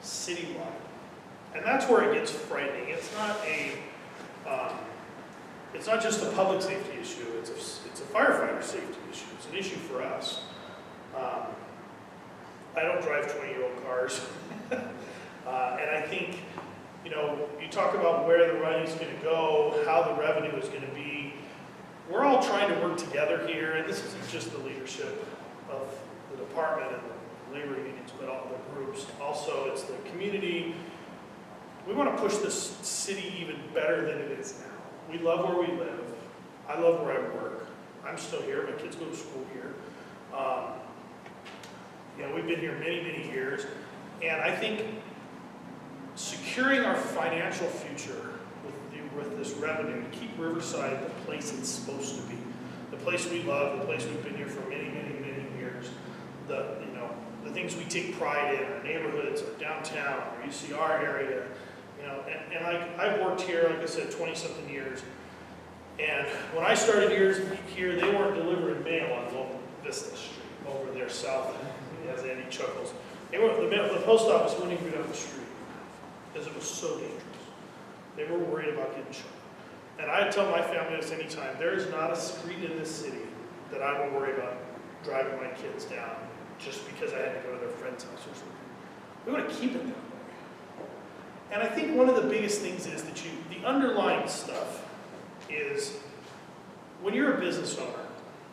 citywide. And that's where it gets frightening. It's not just a public safety issue, it's a firefighter safety issue. It's an issue for us. I don't drive 20-year-old cars. And I think, you talk about where the money's going to go, how the revenue is going to be. We're all trying to work together here, and this isn't just the leadership of the department and the labor unions, but all the groups. Also, it's the community. We want to push this city even better than it is now. We love where we live. I love where I work. I'm still here. My kids go to school here. We've been here many, many years. And I think securing our financial future with this revenue to keep Riverside the place it's supposed to be, the place we love, the place we've been here for many, many, many years, the things we take pride in, our neighborhoods, our downtown, our UCR area, and I've worked here, like I said, 20-something years. And when I started here, they weren't delivering mail on Long Vista Street over there south, as Andy chuckles. The post office wouldn't even go down the street because it was so dangerous. They were worried about getting shot. And I tell my family this anytime, there is not a street in this city that I would worry about driving my kids down just because I had to go to their friend's house or something. We want to keep it that way. And I think one of the biggest things is that the underlying stuff is when you're a business owner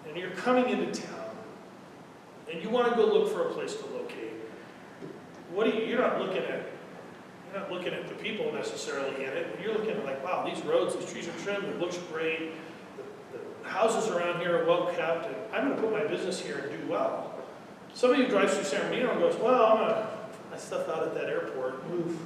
and you're coming into town and you want to go look for a place to locate, you're not looking at the people necessarily in it. You're looking at like, wow, these roads, these trees are trimmed, it looks great, the houses around here are well kept, and I'm going to put my business here and do well. Somebody who drives through San Bernardino and goes, well, I'm going to my stuff out at that airport, move.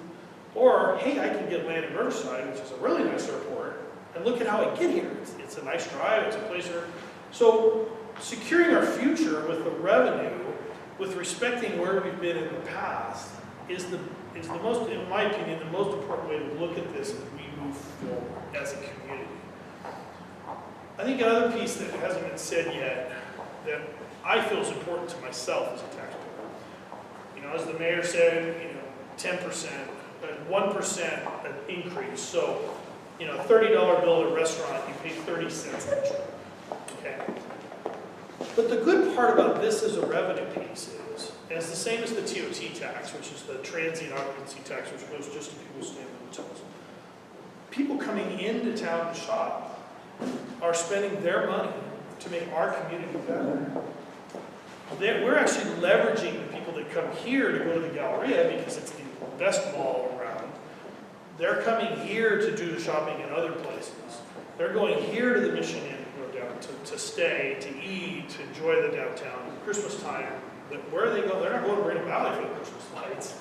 Or, hey, I can get land in Riverside, which is a really nice airport, and look at how I get here. It's a nice drive, it's a place where... So, securing our future with the revenue, with respecting where we've been in the past, is the most, in my opinion, the most important way to look at this as we move forward as a community. I think another piece that hasn't been said yet that I feel is important to myself as a taxpayer. As the mayor said, 10%, 1% increase. So, a $30 bill at a restaurant, you pay 30 cents extra. Okay. But the good part about this as a revenue piece is, and it's the same as the TOT tax, which is the transient occupancy tax, which goes just to people staying in hotels. People coming into town to shop are spending their money to make our community better. We're actually leveraging the people that come here to go to the Galleria because it's the best mall around. They're coming here to do the shopping in other places. They're going here to the Mission Inn to go down to stay, to eat, to enjoy the downtown. Christmas time, where are they going? They're not going to Rainier Valley for the Christmas lights,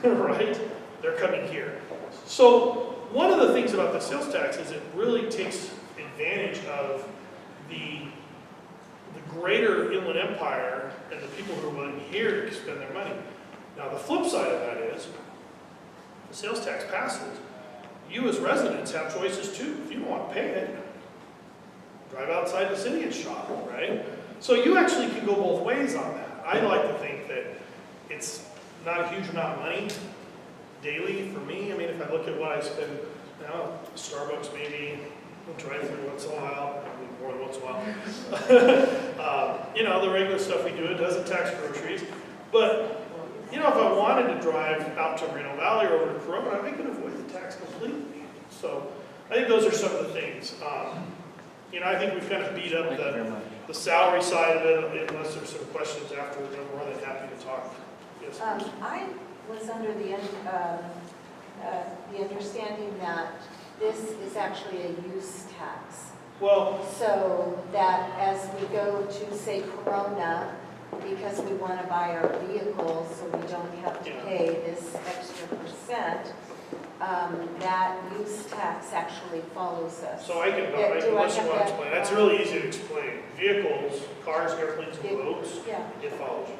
right? They're coming here. So one of the things about the sales tax is it really takes advantage of the greater Inland Empire and the people who are willing here to spend their money. Now the flip side of that is, the sales tax passes, you as residents have choices too. If you don't want to pay it, drive outside the city and shop, right? So you actually can go both ways on that. I like to think that it's not a huge amount of money daily for me. I mean, if I look at what I spend now, Starbucks maybe, we'll drive through once in a while, maybe more than once in a while. The regular stuff we do, it doesn't tax groceries. But, if I wanted to drive out to Reno Valley or over to Corona, I could avoid the tax completely. So, I think those are some of the things. I think we've kind of beat up the salary side of it, unless there's some questions afterwards. I'm more than happy to talk. Yes, I was under the understanding that this is actually a use tax. Well, so that as we go to, say, Corona, because we want to buy our vehicles so we don't have to pay this extra percent, that use tax actually follows us. So I can, unless you want to explain, that's really easy to explain. Vehicles, cars, airplanes, and boats, it follows you.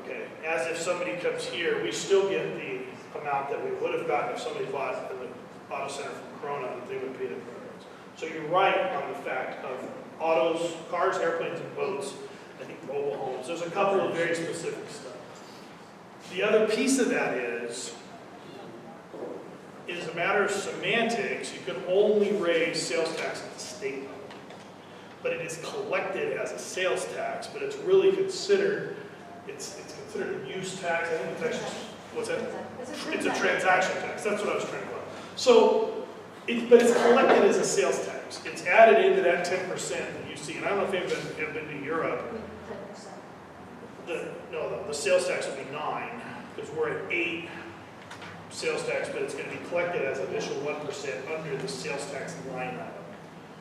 Okay, as if somebody comes here, we still get the amount that we would have gotten if somebody bought in the auto center from Corona, that they would pay the credits. So you're right on the fact of autos, cars, airplanes, and boats, I think mobile homes. There's a couple of very specific stuff. The other piece of that is a matter of semantics. You can only raise sales tax at the state level. But it is collected as a sales tax, but it's really considered, it's considered a use tax. I think it's actually, what's that? It's a transaction tax. That's what I was trying to call it. So, but it's collected as a sales tax. It's added into that 10% that you see. And I don't know if you've been to Europe. The sales tax will be 9, because we're at 8 sales tax, but it's going to be collected as an additional 1% under the sales tax line item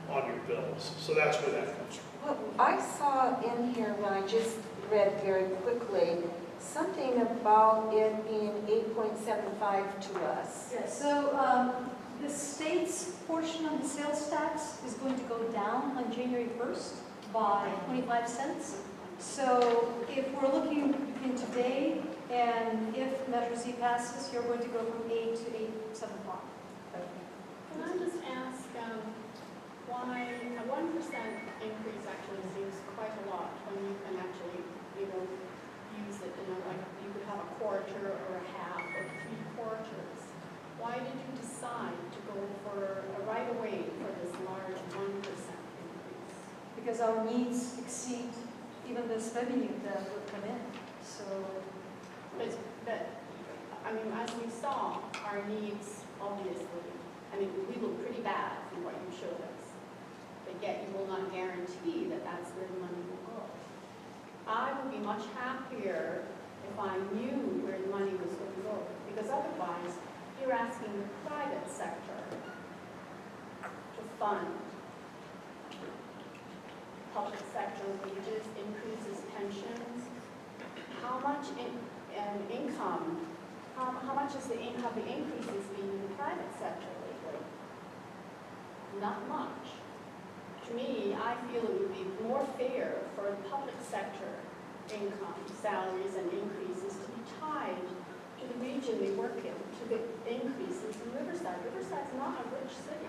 on your bills. So that's where that comes from. Well, I saw in here when I just read very quickly, something about it being 8.75 to us. Yeah, so the state's portion of the sales tax is going to go down on January 1st by 25 cents. So if we're looking between today and if Measure C passes, you're going to go from 8 to 8.75. Can I just ask why a 1% increase actually seems quite a lot when you can actually, use it in like you could have a quarter or a half or 3 quarters. Why did you decide to go for right away for this large 1% increase? Because our needs exceed even this revenue that would come in. So, but I mean, as we saw, our needs obviously, we look pretty bad from what you showed us. But yet you will not guarantee that that's where the money will go. I would be much happier if I knew where the money was going to go, because otherwise you're asking the private sector to fund public sector wages, increases pensions. How much income, how much is the increases been in the private sector lately? Not much. To me, I feel it would be more fair for the public sector income, salaries and increases to be tied to the region they work in, to the increases in Riverside. Riverside's not a rich city.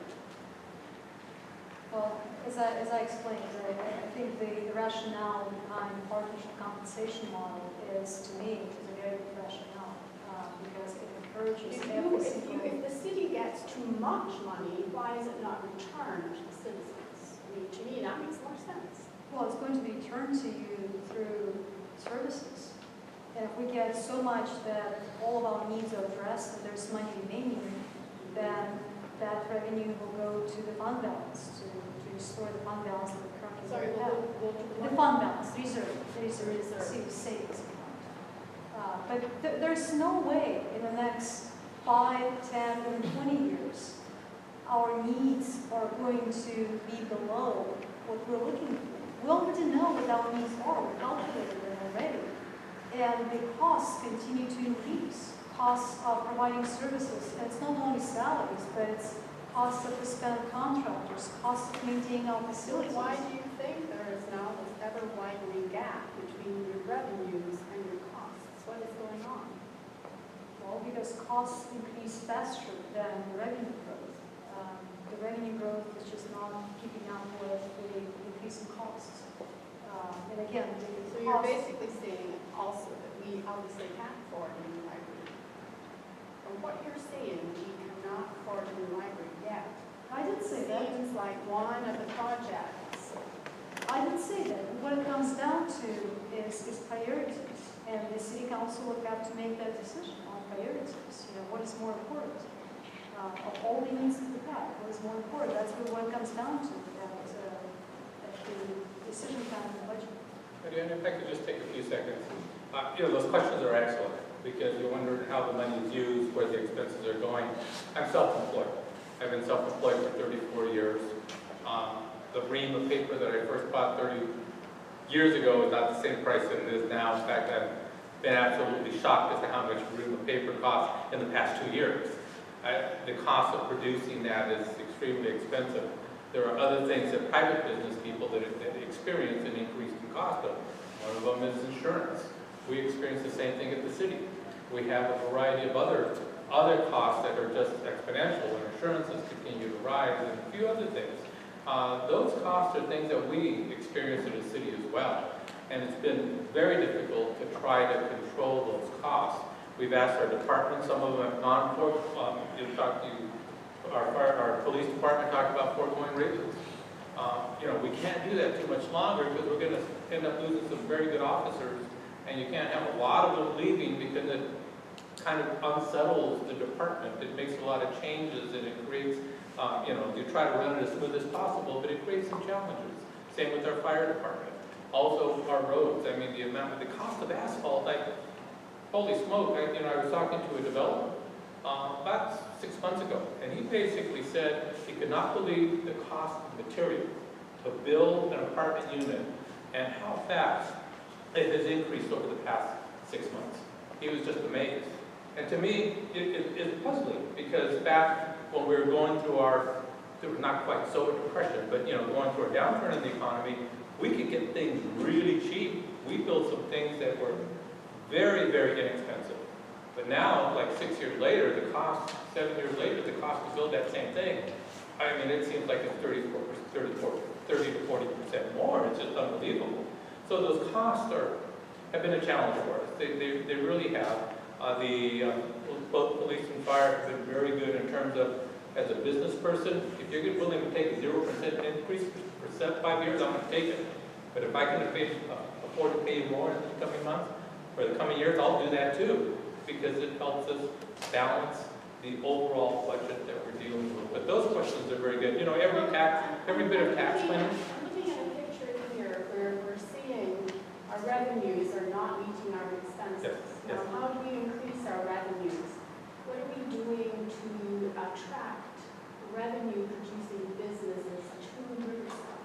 well, as I explained, I think the rationale behind the partnership compensation model is, to me, is a very good rationale because it encourages every single. If the city gets too much money, why is it not returned to the citizens? To me, that makes more sense. Well, it's going to be returned to you through services. And if we get so much that all of our needs are addressed and there's money remaining, then that revenue will go to the fund balance, to restore the fund balance that we currently Sorry, have. we'll to The fund balance, reserve, savings account. But there's no way in the next 5, 10, even 20 years our needs are going to be below what we're looking for. We already know what our needs are. We calculated them already. And the costs continue to increase. Costs of providing services. And it's not only salaries, but it's costs of the spend contractors, costs of maintaining our facilities. Why do you think there is now this ever-widening gap between your revenues and your costs? What is going on? Well, because costs increase faster than the revenue growth. The revenue growth is just not keeping up with the increase in costs. And again, So you're basically saying also that we obviously can't afford a new library. From what you're saying, we cannot afford a new library yet. I didn't say that. Seems like one of the projects. I didn't say that. What it comes down to is priorities. And the city council will have to make that decision on priorities. What is more important? Of all the needs that we have, what is more important? That's what it comes down to, at the decision time in the budget. And if I could just take a few seconds. Those questions are excellent because you're wondering how the money is used, where the expenses are going. I'm self-employed. I've been self-employed for 34 years. The ream of paper that I first bought 30 years ago is not the same price that it is now. In fact, I've been absolutely shocked as to how much ream of paper costs in the past 2 years. The cost of producing that is extremely expensive. There are other things that private business people that experience an increase in cost of. One of them is insurance. We experience the same thing at the city. We have a variety of other costs that are just exponential, and insurances continue to rise, and a few other things. Those costs are things that we experience in the city as well. And it's been very difficult to try to control those costs. We've asked our departments, some of them have gone for, you talked to our police department talked about foregoing raises. We can't do that too much longer because we're gonna end up losing some very good officers, and you can't have a lot of them leaving because it kind of unsettles the department. It makes a lot of changes, and it creates, you try to run it as smooth as possible, but it creates some challenges. Same with our fire department. Also, our roads, I mean, the cost of asphalt, like, holy smoke, I was talking to a developer about 6 months ago, and he basically said he could not believe the cost of material to build an apartment unit and how fast it has increased over the past 6 months. He was just amazed. And to me, it's puzzling, because back when we were going through not quite so depression, but going through a downturn in the economy, we could get things really cheap. We built some things that were very, very inexpensive. But now, like 6 years later, 7 years later, the cost to build that same thing, I mean, it seems like it's 30 to 40% more. It's just unbelievable. So those costs have been a challenge for us. They really have. Both police and fire have been very good in terms of, as a business person, if you're willing to take a 0% increase for 5 years, I'm going to take it. But if I can afford to pay more in the coming months, or the coming years, I'll do that too, because it helps us balance the overall budget that we're dealing with. But those questions are very good. Every bit of tax planning. I'm looking at a picture here where we're seeing our revenues are not meeting our expenses. Yes. Now, how do we increase our revenues? What are we doing to attract revenue-producing businesses to Riverside?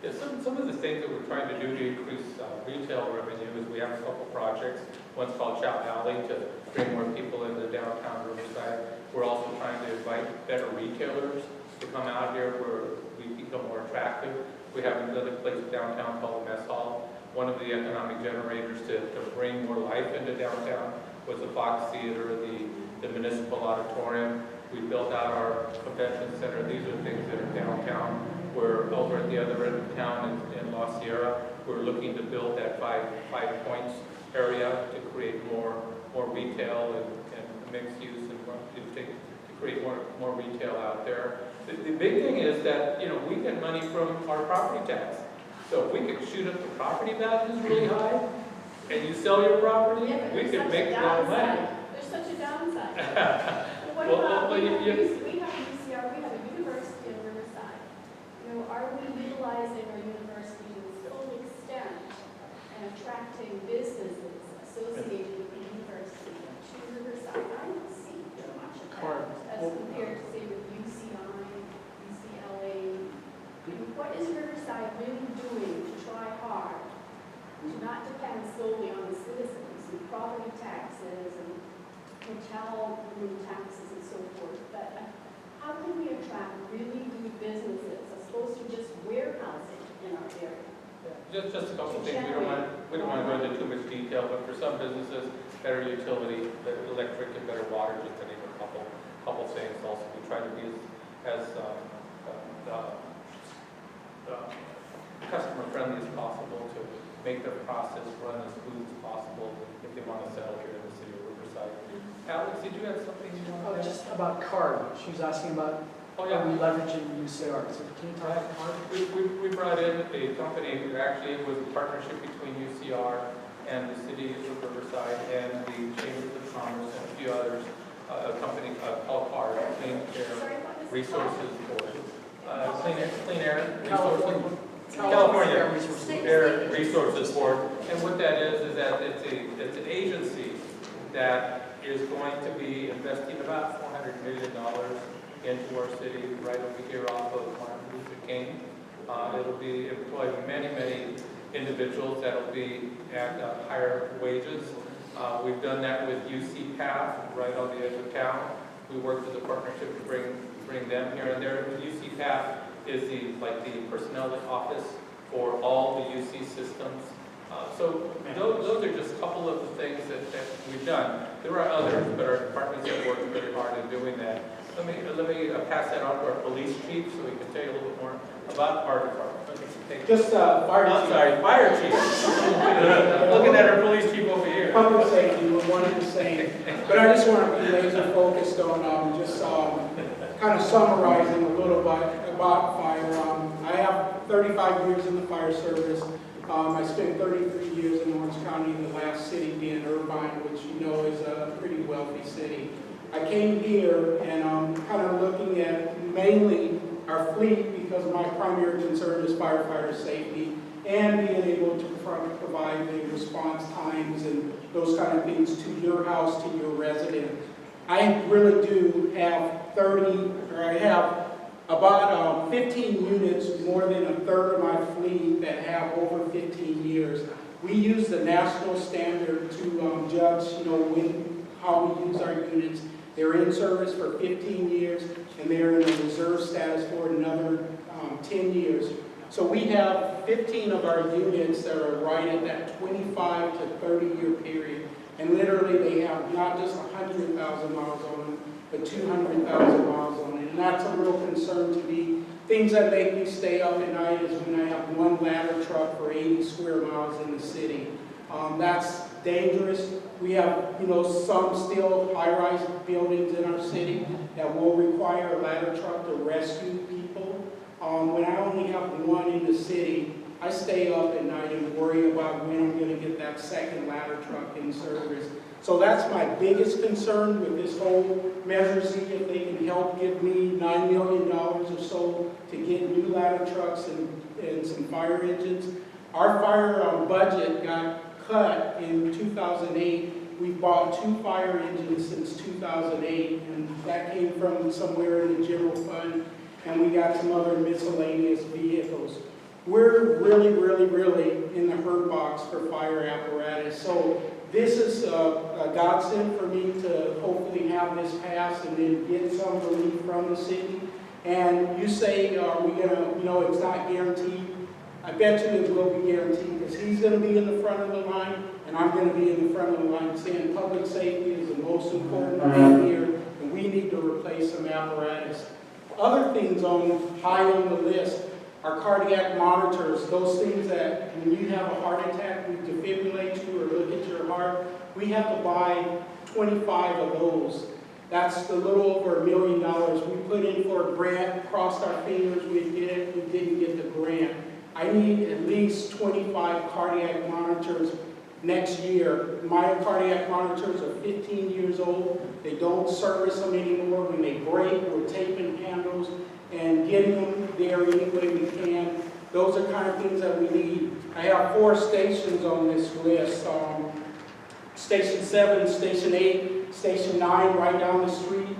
Yeah, some of the things that we're trying to do to increase retail revenue is we have a couple projects. One's called Chow Alley to bring more people into downtown Riverside. We're also trying to invite better retailers to come out here where we become more attractive. We have another place downtown called the Mess Hall. One of the economic generators to bring more life into downtown was the Fox Theater, the municipal auditorium. We built out our convention center. These are things that are downtown. We're over at the other end of town in La Sierra. We're looking to build that five points area to create more retail and mixed use and to create more retail out there. The big thing is that we get money from our property tax. So if we could shoot up the property values really high, and you sell your property, Yeah, but we there's could such make a a lot of money. downside. There's such a downside. What Well, about, well, we have you- UCR, we have a university in Riverside. Are we utilizing our university to its full extent and attracting businesses associated with the university to Riverside? I don't see too much of that as compared to, say, with UCI, UCLA. What is Riverside really doing to try hard to not depend solely on the citizens and property taxes and hotel room taxes and so forth, but how can we attract really good businesses as opposed to just warehousing in our area? Just a couple of things. We don't want to go into too much detail, but for some businesses, better utility, better electric, and better water, just to name a couple things. Also, we try to be as customer friendly as possible to make their process run as smooth as possible if they want to settle here in the city of Riverside. Alex, did you have something you wanted to add? Just about CARD. She was asking about Oh, how we yeah. leveraging UCR. So can you talk about CARD? We brought in a company, actually it was a partnership between UCR and the city of Riverside and the Chambers of Commerce and a few others, a company called CARD, Clean Air Resources Board. Clean Air Resources. California Air Resources Board. And what that is that it's an agency that is going to be investing about $400 million into our city right over here off of Martin Luther King. It'll be employing many individuals that'll be at higher wages. We've done that with UC Path right on the edge of town. We worked with a partnership to bring them here and there. UC Path is the personnel office for all the UC systems. So those are just a couple of the things that we've done. There are others, but our departments have worked very hard in doing that. Let me pass that on to our police chief so he can tell you a little bit more about our department. Just fire I'm chief. sorry, fire chief. Looking at our police chief over here. Public safety was one of the same. But I just want to be laser focused on just kind of summarizing a little bit about fire. I have 35 years in the fire service. I spent 33 years in Orange County, the last city being Irvine, which you know is a pretty wealthy city. I came here and I'm kind of looking at mainly our fleet because my primary concern is firefighter safety and being able to provide the response times and those kind of things to your house, to your resident. I really do have I have about 15 units, more than a third of my fleet that have over 15 years. We use the national standard to judge, how we use our units. They're in service for 15 years, and they're in a reserve status for another 10 years. So we have 15 of our units that are right at that 25 to 30-year period. And literally, they have not just 100,000 miles on them, but 200,000 miles on it. And that's a real concern to me. Things that make me stay up at night is when I have one ladder truck for 80 square miles in the city. That's dangerous. We have, some still high-rise buildings in our city that will require a ladder truck to rescue people. When I only have one in the city, I stay up at night and worry about when I'm going to get that second ladder truck in service. So that's my biggest concern with this whole measure. See if they can help give me $9 million or so to get new ladder trucks and some fire engines. Our fire budget got cut in 2008. We've bought 2 fire engines since 2008, and that came from somewhere in the general fund, and we got some other miscellaneous vehicles. We're really, really, really in the hurt box for fire apparatus. So this is a godsend for me to hopefully have this pass and then get some relief from the city. And you say, are we going to, it's not guaranteed. I bet you it will be guaranteed because he's going to be in the front of the line and I'm going to be in the front of the line saying public safety is the most important thing here and we need to replace some apparatus. Other things high on the list are cardiac monitors, those things that when you have a heart attack, we defibrillate you or look at your heart. We have to buy 25 of those. That's a little over $1 million. We put in for a grant, crossed our fingers, we did it, we didn't get the grant. I need at least 25 cardiac monitors next year. My cardiac monitors are 15 years old. They don't service them anymore. When they break, we're taping handles and getting them there any way we can. Those are kind of things that we need. I have 4 stations on this list. Station 7, Station 8, Station 9 right down the street,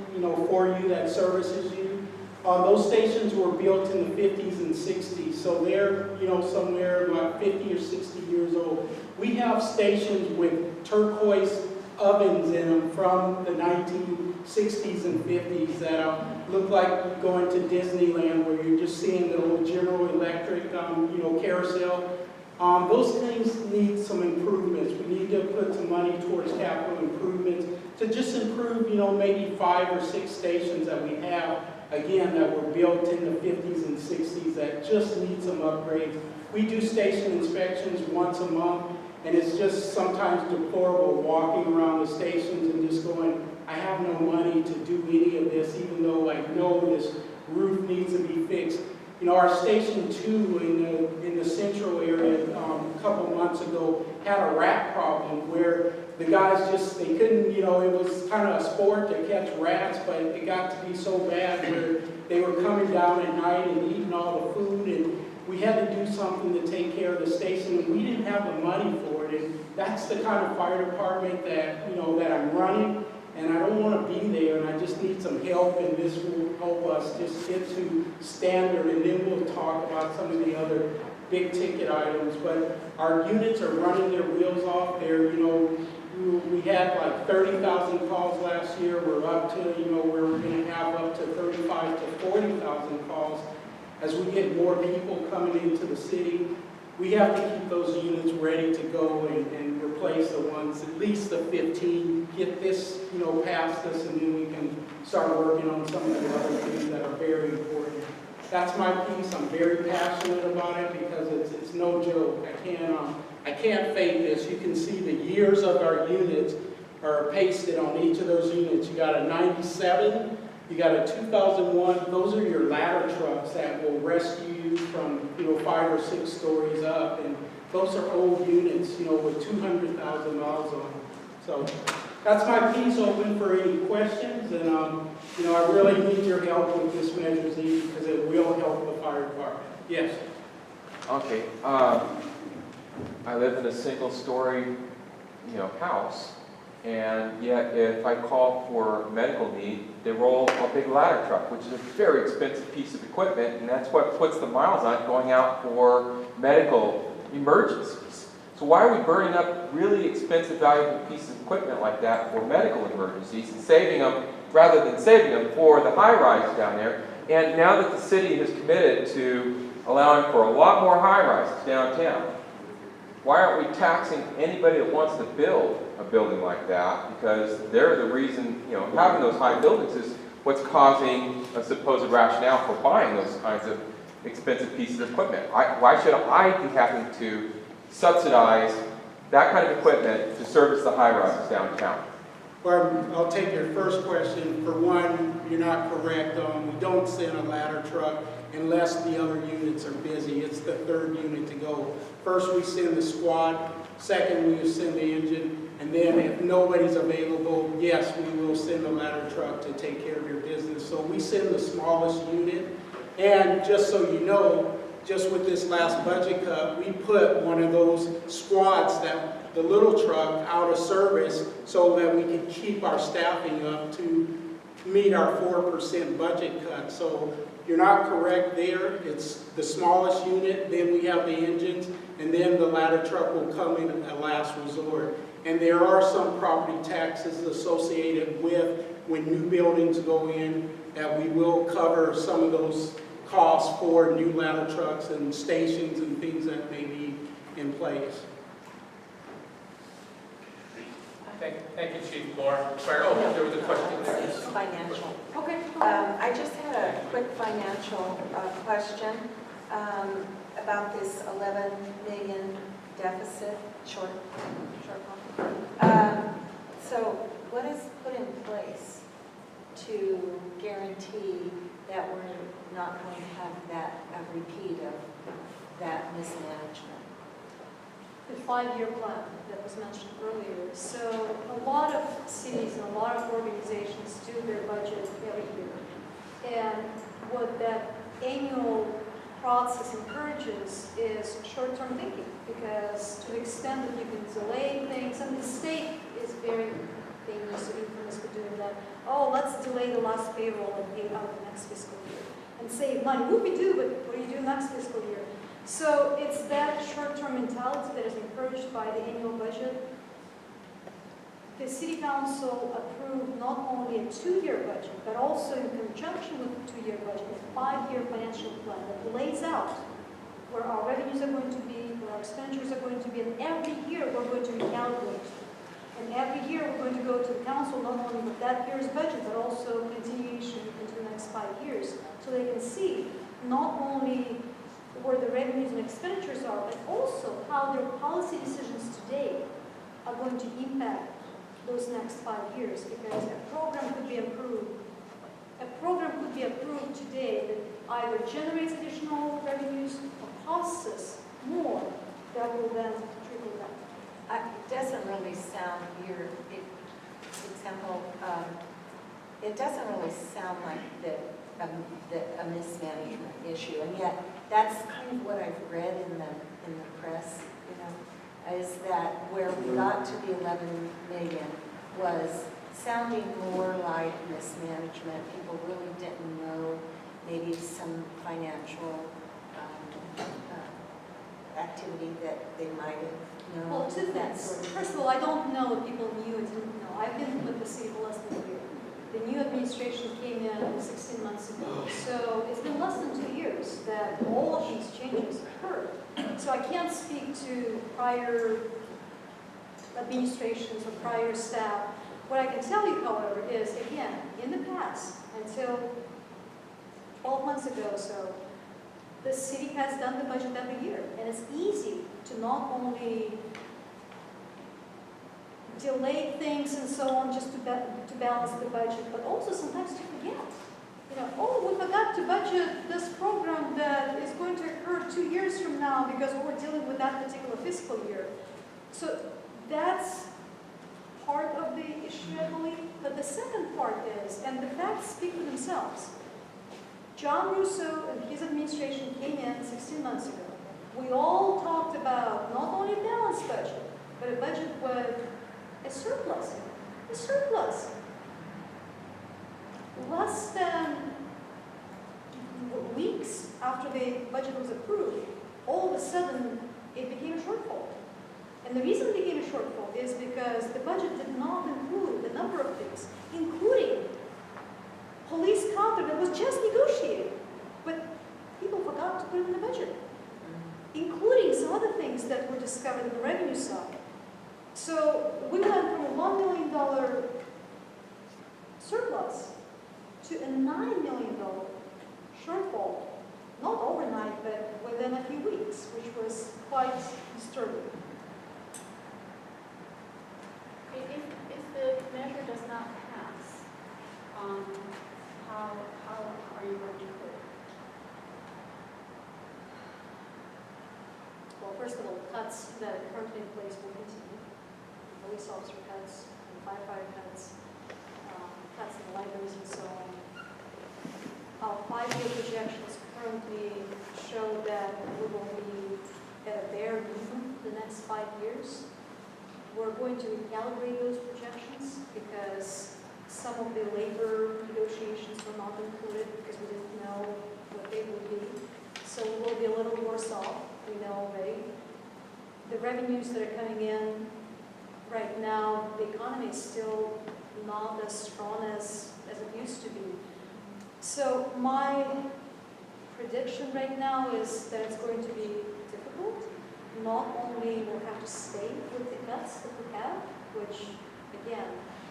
for you that services you. Those stations were built in the 50s and 60s, so they're, somewhere about 50 or 60 years old. We have stations with turquoise ovens in them from the 1960s and 50s that look like going to Disneyland where you're just seeing the little General Electric, carousel. Those things need some improvements. We need to put some money towards capital improvements to just improve, maybe 5 or 6 stations that we have, again, that were built in the 50s and 60s that just need some upgrades. We do station inspections once a month, and it's just sometimes deplorable walking around the stations and just going, I have no money to do any of this, even though I know this roof needs to be fixed. Our Station 2 in the central area a couple months ago had a rat problem where the guys they couldn't, it was kind of a sport to catch rats, but it got to be so bad where they were coming down at night and eating all the food, and we had to do something to take care of the station, and we didn't have the money for it. And that's the kind of fire department that, that I'm running. And I don't want to be there, and I just need some help, and this will help us just get to standard, and then we'll talk about some of the other big ticket items. But our units are running their wheels off. We had like 30,000 calls last year. We're up to, we're going to have up to 35 to 40,000 calls as we get more people coming into the city. We have to keep those units ready to go and replace the ones, at least the 15, get this, past us, and then we can start working on some of the other things that are very important. that's my piece. I'm very passionate about it because it's no joke. I can't fake this. You can see the years of our units are pasted on each of those units. You got a 97, you got a 2001. Those are your ladder trucks that will rescue you from, 5 or 6 stories up. And those are old units, with 200,000 miles on them. So that's my piece. Open for any questions. And, I really need your help with this Measure Z because it will help the fire department. Yes. Okay. I live in a single-story, house, and yet if I call for medical need, they roll a big ladder truck, which is a very expensive piece of equipment, and that's what puts the miles on going out for medical emergencies. So why are we burning up really expensive, valuable pieces of equipment like that for medical emergencies and saving them, rather than saving them for the high-rise down there? And now that the city has committed to allowing for a lot more high-rises downtown, why aren't we taxing anybody that wants to build a building like that? Because they're the reason, having those high buildings is what's causing a supposed rationale for buying those kinds of expensive pieces of equipment. Why should I be having to subsidize that kind of equipment to service the high-rises downtown? Well, I'll take your first question. For one, you're not correct. We don't send a ladder truck unless the other units are busy. It's the third unit to go. First, we send the squad. Second, we send the engine. And then if nobody's available, yes, we will send a ladder truck to take care of your business. So we send the smallest unit. And just so you know, just with this last budget cut, we put one of those squads, the little truck, out of service so that we can keep our staffing up to meet our 4% budget cut. So you're not correct there. It's the smallest unit, then we have the engines, and then the ladder truck will come in at last resort. And there are some property taxes associated with when new buildings go in that we will cover some of those costs for new ladder trucks and stations and things that may be in place. Thank you, Chief. Laura, there was a question there. It's financial. Okay. I just had a quick financial question about this 11 million deficit shortfall. So what is put in place to guarantee that we're not going to have a repeat of that mismanagement? The 5-year plan that was mentioned earlier. So a lot of cities and a lot of organizations do their budget every year. And what that annual process encourages is short-term thinking, because to the extent that you can delay things, and the state is very famous or infamous for doing that. Oh, let's delay the last payroll and pay out the next fiscal year and save money. What we do, but what do you do next fiscal year? So it's that short-term mentality that is encouraged by the annual budget. The City Council approved not only a 2-year budget, but also in conjunction with the 2-year budget, a 5-year financial plan that lays out where our revenues are going to be, where our expenditures are going to be, and every year we're going to recalculate. And every year we're going to go to the council not only with that year's budget, but also continuation into the next 5 years, so they can see not only where the revenues and expenditures are, but also how their policy decisions today are going to impact those next 5 years. Because a program could be approved today that either generates additional revenues or costs us more, that will then trickle down. It doesn't really sound it doesn't really sound like a mismanagement issue, and yet that's kind of what I've read in the press, is that where we got to the 11 million was sounding more like mismanagement. People really didn't know, maybe some financial activity that they might have known. Well, 2 things. First of all, I don't know if people knew and didn't know. I've been with the city for less than a year. The new administration came in 16 months ago. So it's been less than 2 years that all of these changes occurred. So I can't speak to prior administrations or prior staff. What I can tell you, however, is, again, in the past, until 12 months ago or so, the city has done the budget every year, and it's easy to not only delay things and so on just to balance the budget, but also sometimes to forget. You know, oh, we forgot to budget this program that is going to occur 2 years from now because we're dealing with that particular fiscal year. So that's part of the issue, I believe. But the second part is, and the facts speak for themselves, John Russo and his administration came in 16 months ago. We all talked about not only a balanced budget, but a budget with a surplus. A surplus. Less than weeks after the budget was approved, all of a sudden it became a shortfall. And the reason it became a shortfall is because the budget did not include a number of things, including police contract that was just negotiated, but people forgot to put it in the budget, including some other things that were discovered on the revenue side. So we went from a $1 million surplus to a $9 million shortfall, not overnight, but within a few weeks, which was quite disturbing. If the measure does not pass, how are you going to do it? Well, first of all, the cuts that are currently in place will continue. Police officer cuts, and firefighter cuts, cuts in the libraries and so on. Our 5-year projections currently show that we will be at a bare minimum the next 5 years. We're going to recalibrate those projections because some of the labor negotiations were not included because we didn't know what they would be. So we'll be a little worse off, we know already. The revenues that are coming in right now, the economy is still not as strong as it used to be. So my prediction right now is that it's going to be difficult. Not only will have to stay with the cuts that we have, which again,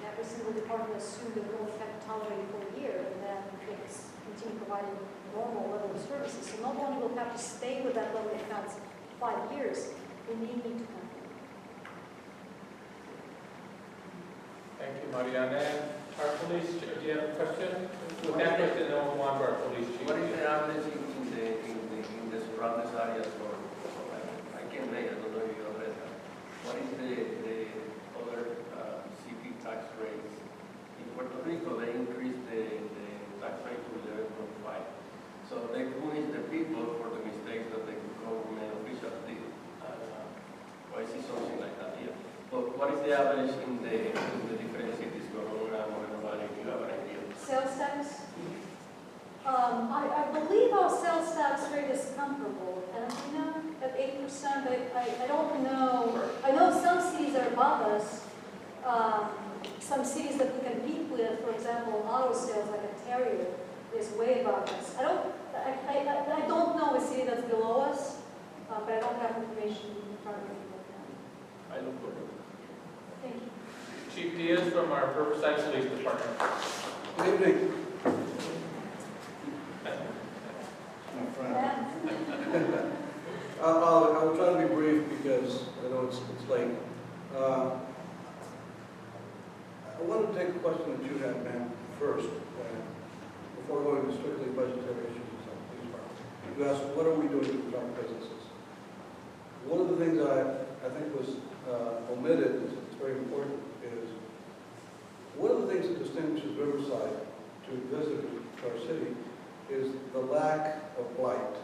every single department assumed that we only have to tolerate for a year and then things continue providing normal level of services. So not only will we have to stay with that level of cuts 5 years, we need to come. Thank you, Mariana. Our police chief, do you have a question? With that question, then we'll move on to our police chief. What is the average in the surrounding areas for, I can make, I don't know if you already have. What is the other city tax rates? In Puerto Rico, they increased the tax rate to 11.5. So they punish the people for the mistakes that the government officials did. I see something like that here. But what is the average in the different cities, Corona, Moreno Valley, if you have an idea? Sales tax? I believe our sales tax rate is comparable, and you know, at 8%, I don't know. I know some cities are above us. Some cities that we compete with, for example, auto sales like Ontario, is way above us. I don't know a city that's below us, but I don't have information in front of me right now. I look for it. Thank you. Chief Diaz from our Riverside Police Department. Good evening. My friend. I'll try to be brief because I know it's late. I want to take a question that you had, ma'am, first, before going to strictly budgetary issues and stuff. Please, Mark. You asked, what are we doing to protect businesses? One of the things I think was omitted, it's very important, is one of the things that distinguishes Riverside to visitors to our city is the lack of blight,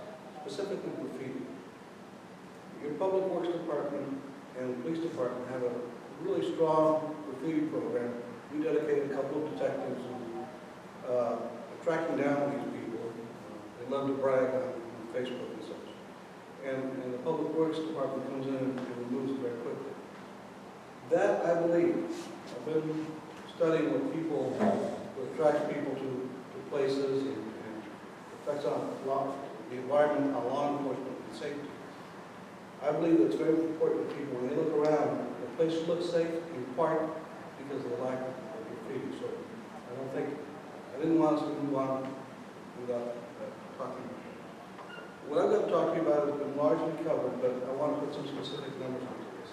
specifically graffiti. Your public works department and police department have a really strong graffiti program. We dedicated a couple of detectives to tracking down these people. They love to brag on Facebook and such. And the public works department comes in and removes it very quickly. That, I believe, I've been studying with people, what attracts people to places and effects on the environment, on law enforcement and safety. I believe it's very important that people, when they look around, the place looks safe in part because of the lack of graffiti. So I didn't want us to move on without what I'm going to talk to you about has been largely covered, but I want to put some specific numbers onto this.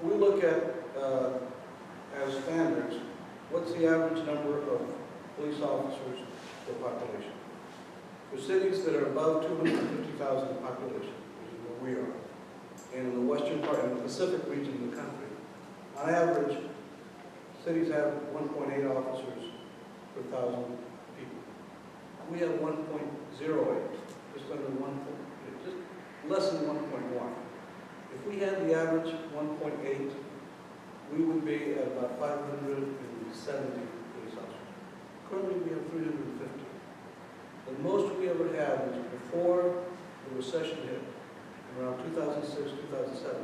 We look at, as standards, what's the average number of police officers per population? For cities that are above 250,000 in population, which is where we are, and in the western part, in the Pacific region of the country, on average, cities have 1.8 officers per 1,000 people. We have 1.08, just under 1, just less than 1.1. If we had the average 1.8, we would be at about 570 police officers. Currently, we have 350. The most we ever had was before the recession hit, around 2006, 2007.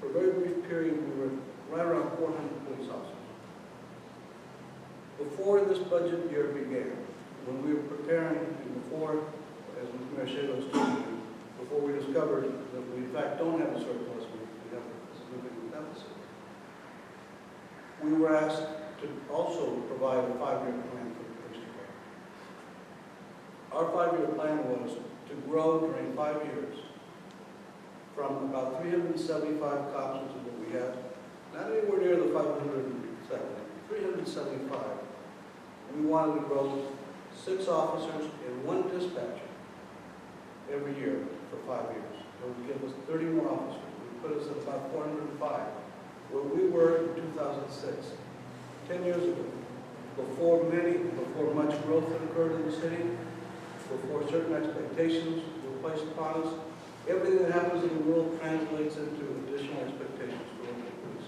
For a very brief period, we were right around 400 police officers. Before this budget year began, when we were preparing, and before, as Mayor Shea was telling you, before we discovered that we in fact don't have a surplus, we have a significant deficit, we were asked to also provide a 5-year plan for the police department. Our 5-year plan was to grow during 5 years from about 375 cops, which is what we had, not anywhere near the 570, 375. We wanted to grow 6 officers and 1 dispatcher every year for 5 years. That would give us 30 more officers. It would put us at about 405, where we were in 2006, 10 years ago, before much growth had occurred in the city, before certain expectations were placed upon us. Everything that happens in the world translates into additional expectations for local police,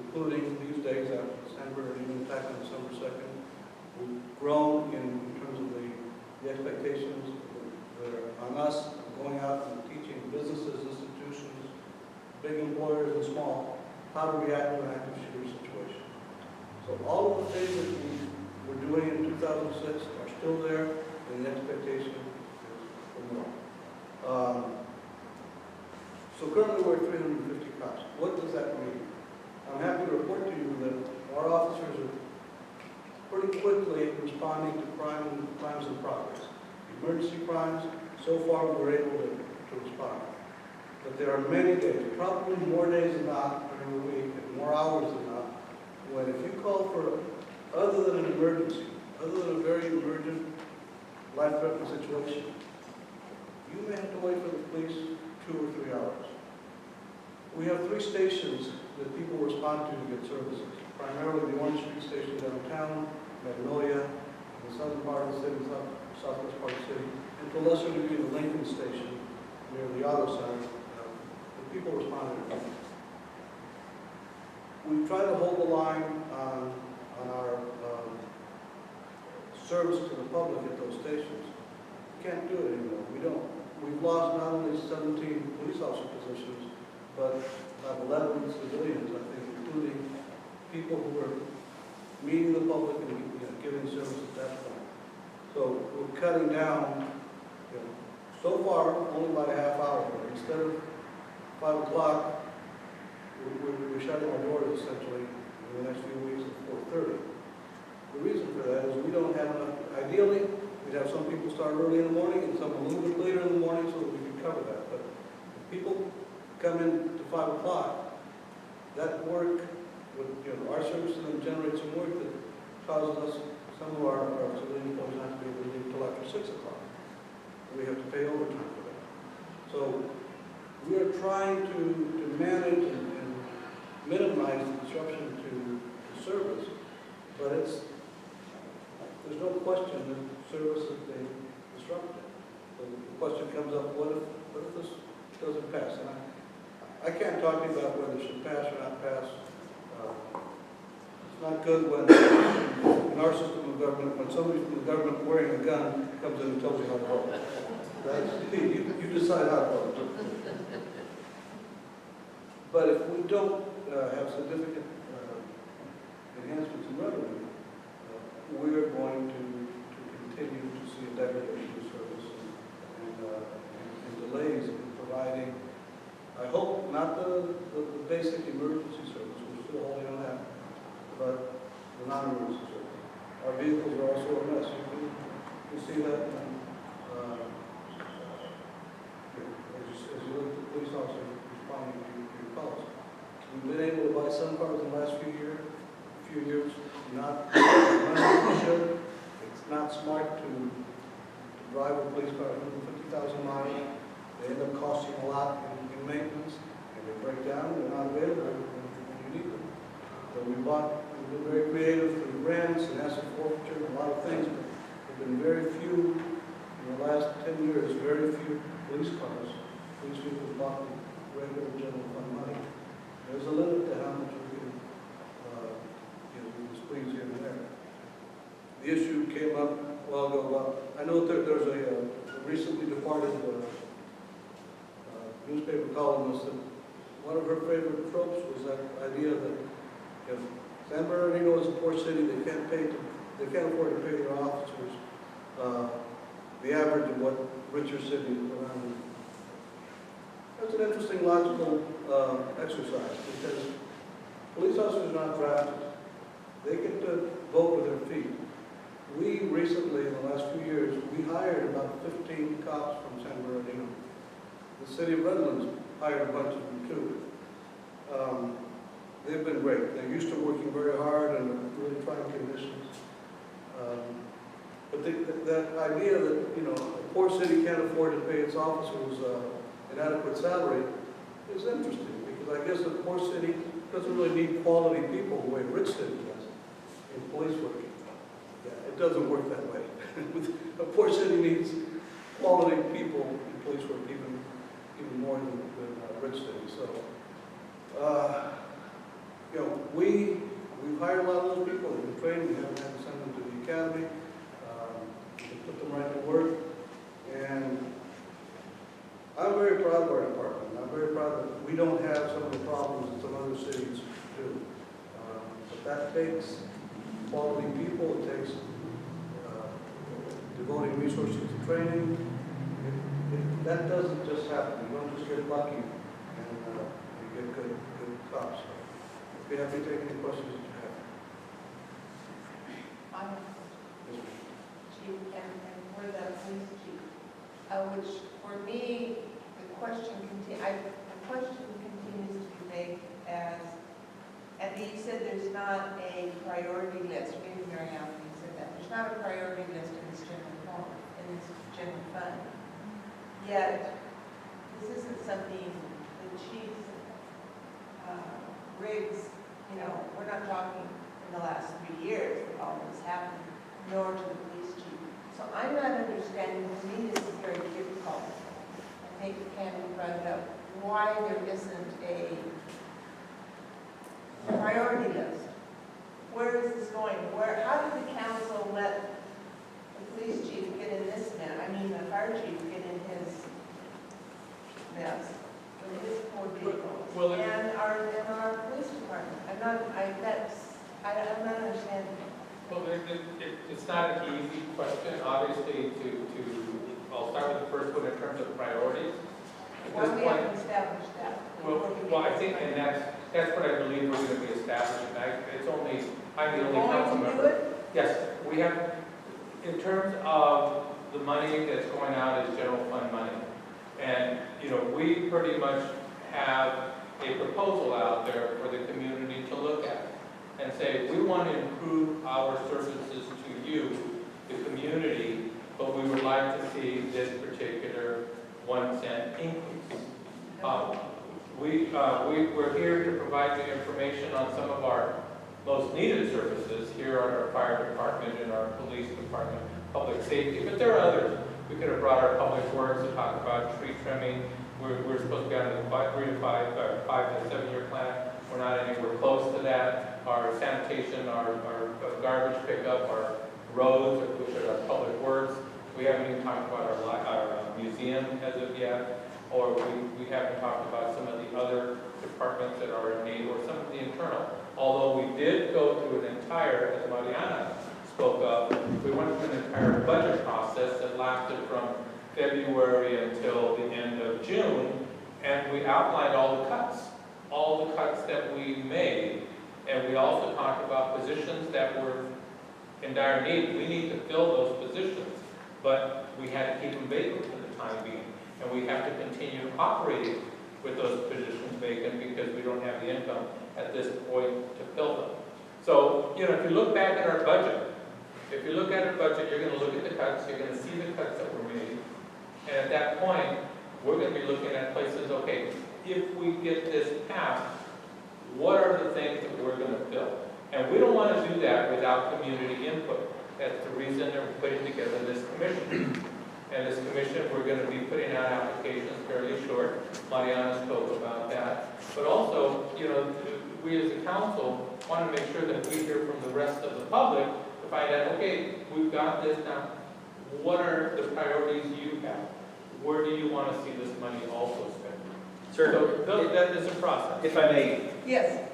including these days after the San Bernardino attack on December 2nd. We've grown in terms of the expectations that are on us going out and teaching businesses, institutions, big employers and small, how to react to an active shooter situation. So all of the things that we were doing in 2006 are still there, and the expectation is for more. So currently we're at 350 cops. What does that mean? I'm happy to report to you that our officers are pretty quickly responding to crimes in progress. Emergency crimes, so far we're able to respond. But there are many days, probably more days than not during the week, and more hours than not, when if you call for, other than an emergency, other than a very emergent, life-threatening situation, you may have to wait for the police 2 or 3 hours. We have 3 stations that people respond to get services. Primarily the Orange Street Station downtown, Magnolia, in the southern part of the city, southwest part of the city, and to a lesser degree the Lincoln Station near the auto center. The people respond to it. We try to hold the line on our service to the public at those stations. We can't do it anymore. We don't. We've lost not only 17 police officer positions, but about 11 civilians, I think, including people who are meeting the public and giving service at that point. So we're cutting down, so far, only about a half hour. Instead of 5 o'clock, we're shutting our doors essentially in the next few weeks at 4:30. The reason for that is we don't have enough. Ideally, we'd have some people start early in the morning and some a little bit later in the morning so that we can cover that. But if people come in to 5 o'clock, that work, our service to them generates some work that causes us, some of our civilian employees not to be able to leave until after 6 o'clock. We have to pay overtime for that. So we are trying to manage and minimize the disruption to service, but there's no question that service is being disrupted. So the question comes up, what if this doesn't pass? And I can't talk to you about whether it should pass or not pass. It's not good when in our system of government, when somebody from the government wearing a gun comes in and tells you how to vote. You decide how to vote. But if we don't have significant enhancements in revenue, we are going to continue to see a degradation of service and delays in providing, I hope, not the basic emergency service, we're still holding on that, but the non-emergency service. Our vehicles are also a mess. You see that, as you look at the police officer responding to your calls. We've been able to buy some cars in the last few years, not money we should. It's not smart to drive a police car 150,000 miles. They end up costing a lot in maintenance, and they break down, they're not available when you need them. So we've been very creative through grants and asset forfeiture and a lot of things, but there have been very few, in the last 10 years, very few police cars, police vehicles bought with regular general fund money. There's a limit to how much we can, we can squeeze here and there. The issue came up a while ago about, I know that there's a recently departed newspaper columnist that one of her favorite tropes was that idea that if San Bernardino is a poor city, they can't afford to pay their officers the average of what richer cities around them. That's an interesting logical exercise because police officers are not drafted. They get to vote with their feet. We recently, in the last few years, we hired about 15 cops from San Bernardino. The city of Redlands hired a bunch of them too. They've been great. They're used to working very hard under really trying conditions. But that idea that, a poor city can't afford to pay its officers an adequate salary is interesting because I guess a poor city doesn't really need quality people the way a rich city does in police work. Yeah, it doesn't work that way. A poor city needs quality people in police work even more than a rich city. So, we've hired a lot of those people. They've been trained. We haven't had to send them to the academy. We put them right to work. And I'm very proud of our department. I'm very proud that we don't have some of the problems that some other cities do. But that takes quality people. It takes devoting resources to training. That doesn't just happen. You don't just get lucky and you get good cops. I'd be happy to take any questions that you have. Chief, and for the police chief, which for me, the question continues to be vague as, and you said there's not a priority list, maybe Mary Ellen, you said that, there's not a priority list in this general fund. Yet, this isn't something the chief rigs, we're not talking in the last 3 years that all this happened, nor to the police chief. So I'm not understanding, to me this is very difficult. I think Candy brought it up, why there isn't a priority list. Where is this going? How did the council let the police chief get in this mess? The fire chief get in his mess with his poor vehicles and our police department? I'm not understanding. Well, it's not an easy question, obviously, I'll start with the first one in terms of priorities. Why we haven't established that? Well, I think, and that's what I believe we're going to be establishing. I'm the only council Going to do member. it? Yes, we have, in terms of the money that's going out as general fund money. And, we pretty much have a proposal out there for the community to look at and say, we want to improve our services to you, the community, but we would like to see this particular 1 cent increase. We're here to provide you information on some of our most needed services here on our fire department and our police department, public safety, but there are others. We could have brought our public works to talk about tree trimming. We're supposed to be on a 5 to 7 year plan. We're not anywhere close to that. Our sanitation, our garbage pickup, our roads, which are our public works. We haven't even talked about our museum as of yet, or we haven't talked about some of the other departments that are in need, or some of the internal. Although we did go through an entire, as Mariana spoke of, we went through an entire budget process that lasted from February until the end of June, and we outlined all the cuts that we made, and we also talked about positions that were in dire need. We need to fill those positions. but we had to keep them vacant for the time being. And we have to continue operating with those positions vacant because we don't have the income at this point to fill them. So, you know, if you look back at our budget, you're going to look at the cuts, you're going to see the cuts that were made. And at that point, we're going to be looking at places, okay, if we get this passed, what are the things that we're going to fill? And we don't want to do that without community input. That's the reason they're putting together this commission. And this commission, we're going to be putting out applications fairly short. Mariana spoke about that. But also, you know, we as a council want to make sure that we hear from the rest of the public to find out, okay, we've got this now. What are the priorities you have? Where do you want to see this money also spent? Sir, So that is a process. if I may, Yes.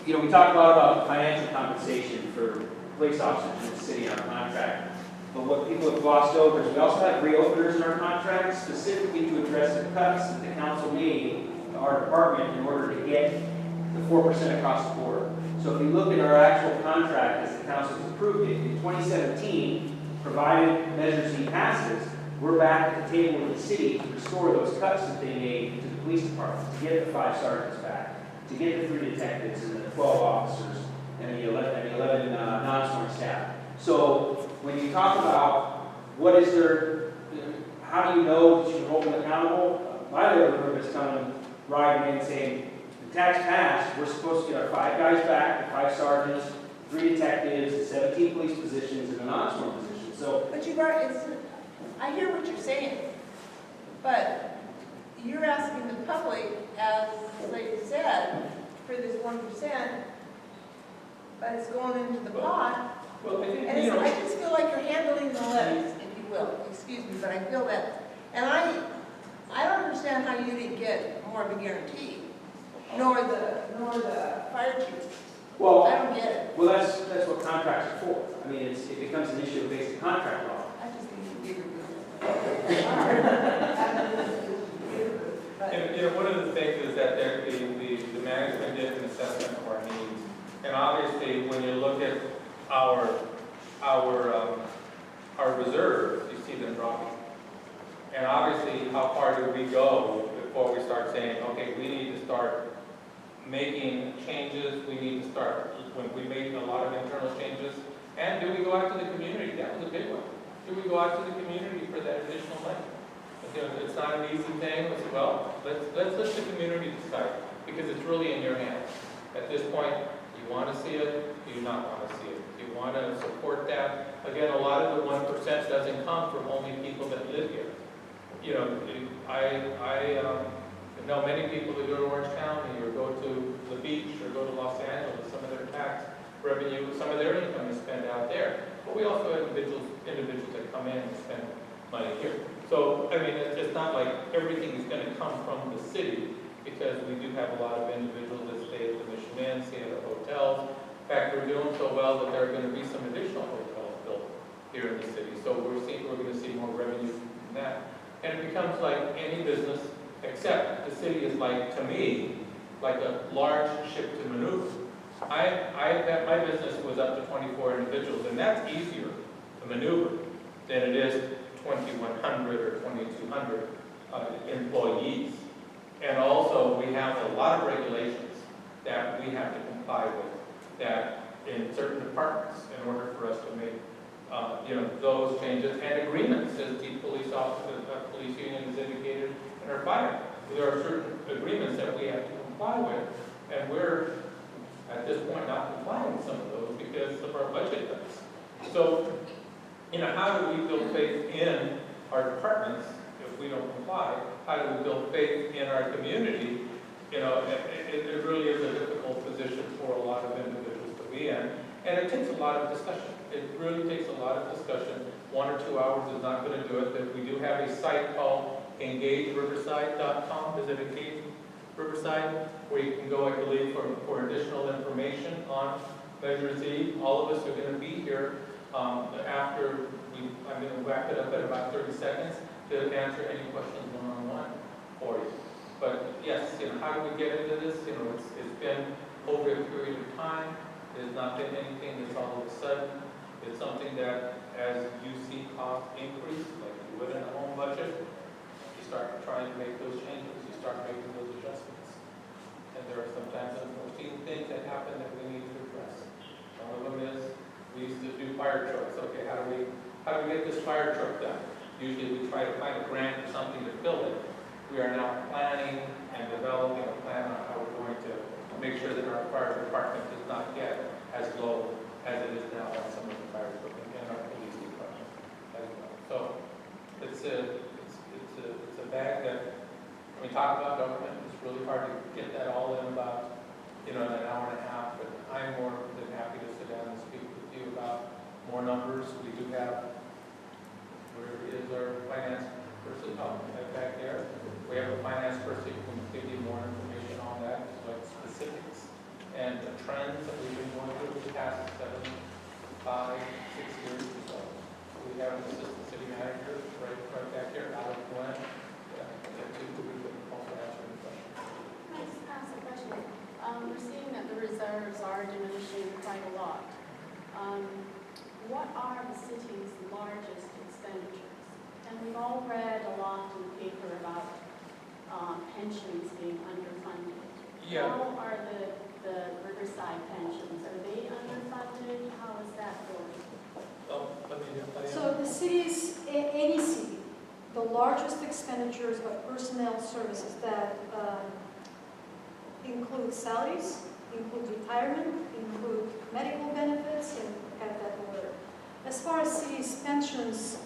you know, we talk a lot about financial compensation for police officers in the city on contract. But what people have glossed over is we also have reopeners in our contract specifically to address the cuts that the council made to our department in order to get the 4% across the board. So if you look at our actual contract as the council has approved it, in 2017, provided Measure C passes, we're back at the table with the city to restore those cuts that they made to the police department, to get the 5 sergeants back, to get the 3 detectives and the 12 officers and the 11 non-sworn staff. So when you talk about what is there, how do you know that you can hold them accountable? My other group is coming, riding in saying, the tax passed, we're supposed to get our 5 guys back, the 5 sergeants, 3 detectives, the 17 police positions, and the non-sworn positions. So But you've already, I hear what you're saying, but you're asking the public, as they said, for this 1%, but it's going into the pot. Well, I think, And you know, I just feel like you're handling the levies, if you will, excuse me, but I feel that. And I don't understand how you didn't get more of a guarantee, nor the fire chief. well, I don't get it. well, that's what contracts are for. I mean, it becomes an issue of basic contract law. I just think you gave and, you know, one of the things is that the management did an assessment of our needs. And obviously, when you look at our reserves, you see them dropping. And obviously, how far do we go before we start saying, okay, we need to start making changes, we need to start, when we make a lot of internal changes, and do we go out to the community? That was a big one. Do we go out to the community for that additional money? You know, it's not an easy thing. Let's say, well, let's let the community decide, because it's really in your hands. At this point, you want to see it, do you not want to see it? Do you want to support that? Again, a lot of the 1% doesn't come from only people that live here. You know, I know many people that go to Orange County or go to the beach or go to Los Angeles. Some of their tax revenue, some of their income is spent out there. But we also have individuals that come in and spend money here. So, I mean, it's not like everything is going to come from the city, because we do have a lot of individuals that stay at the Mission Inn, stay at the hotels. In fact, we're doing so well that there are going to be some additional hotels built here in the city. So we're going to see more revenue from that. And it becomes like any business, except the city is like, to me, like a large ship to maneuver. My business was up to 24 individuals, and that's easier to maneuver than it is 2,100 or 2,200 employees. And also, we have a lot of regulations that we have to comply with, that in certain departments, in order for us to make those changes, and agreements, as the police union has indicated in our fire. There are certain agreements that we have to comply with, and we're, at this point, not complying with some of those because of our budget cuts. So, you know, how do we build faith in our departments if we don't comply? How do we build faith in our community? You know, it really is a difficult position for a lot of individuals to be in, and it takes a lot of discussion. It really takes a lot of discussion. 1 or 2 hours is not going to do it. But we do have a site called engageriverside.com. Is it Engage Riverside? Where you can go, I believe, for additional information on Measure Z. All of us are going to be here I'm going to wrap it up at about 30 seconds to answer any questions one-on-one for you. But yes, you know, how do we get into this? You know, it's been over a period of time. There's not been anything that's all of a sudden. It's something that as you see costs increase, like you would in a home budget, you start trying to make those changes, you start making those adjustments. And there are sometimes unforeseen things that happen that we need to address. One of them is, we used to do fire trucks. Okay, how do we get this fire truck done? Usually we try to find a grant or something to fill it. We are now planning and developing a plan on how we're going to make sure that our fire department is not yet as low as it is now on some of the fire equipment in our police department as well. So it's a bag that, when we talk about government, it's really hard to get that all in about, in an hour and a half, but I'm more than happy to sit down and speak with you about more numbers. We do have, where is our finance person? Oh, right back there. We have a finance person who can give you more information on that, like specifics and the trends that we've been going through the past 7, 5, 6 years or so. We have an assistant city manager right back here, Alex Glenn. That too, we could also answer any questions. Can I just ask a question? We're seeing that the reserves are diminishing quite a lot. What are the city's largest expenditures? And we've all read a lot in the paper about pensions being underfunded. Yeah. How are the Riverside pensions? Are they underfunded? How is that going? Oh, let me hear. So the cities, any city, the largest expenditures of personnel services that include salaries, include retirement, include medical benefits, and have that order. As far as cities' pensions,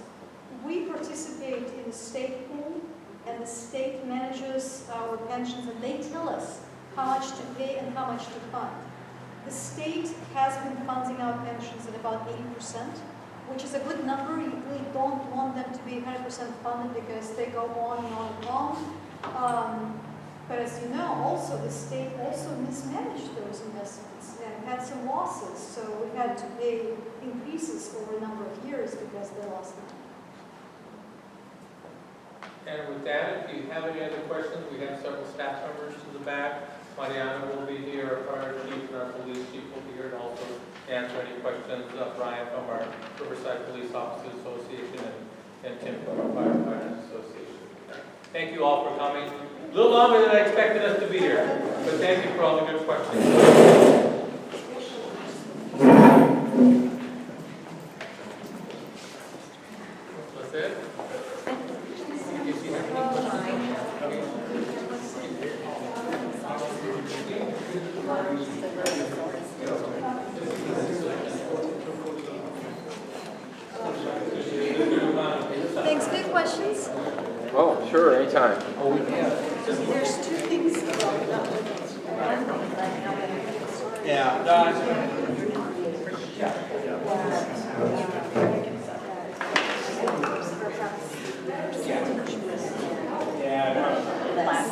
we participate in the state pool, and the state manages our pensions, and they tell us how much to pay and how much to fund. The state has been funding our pensions at about 80%, which is a good number. You really don't want them to be 100% funded because they go on and on and on. But as you know, also the state also mismanaged those investments and had some losses. So we had to pay increases over a number of years because they lost money. And with that, if you have any other questions, we have several staff members to the back. Mariana will be here, our fire chief and our police chief will be here to also answer any questions. Brian from our Riverside Police Officers Association and Tim from our Firefighters Association. Thank you all for coming. A little longer than I expected us to be here, but thank you for all the good questions. That's it? If you have any questions, Thanks. Big questions? Oh, sure, anytime. There's two things about that.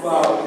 Well,